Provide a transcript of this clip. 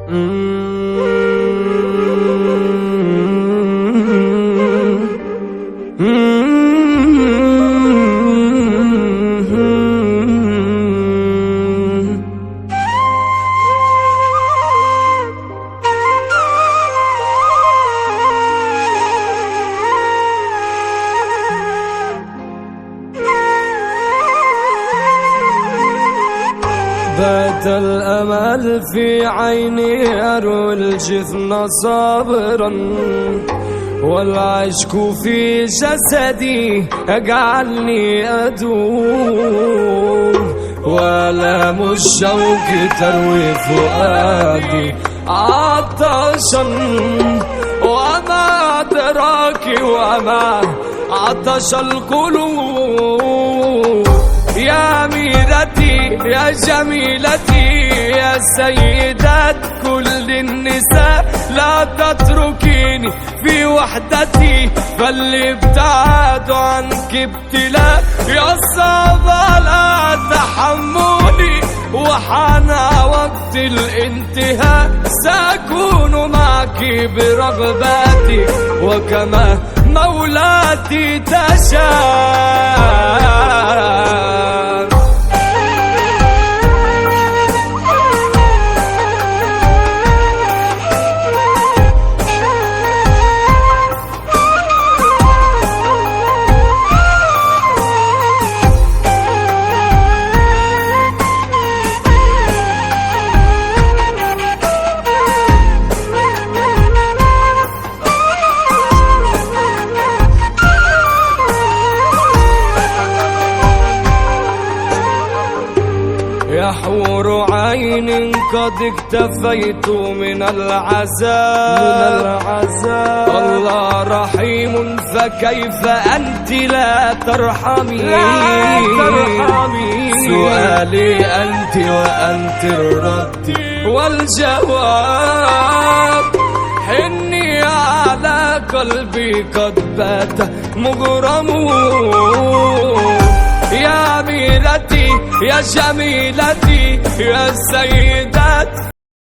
بات الأمل في عيني أروي الجفن صابرا، والعشق في جسدي أجعلني أدوم، وآلام الشوق تروي فؤادي عطشا، وما أدراك وما عطش القلوب. يا أميرتي يا جميلتي يا سيدة كل النساء، لا تتركيني في وحدتي، فالابتعاد عنك ابتلاء. يا صعب على تحملي وحان وقت الانتهاء، سأكون معك برغباتي وكما مولاتي تشاء. يا حور عين قد اكتفيت من العذاب، الله رحيم فكيف أنت لا ترحمي. سؤالي أنت وأنت الرد والجواب، حني على قلبي قد بات مغرم. يا أميرتي يا جميلتي يا سيدة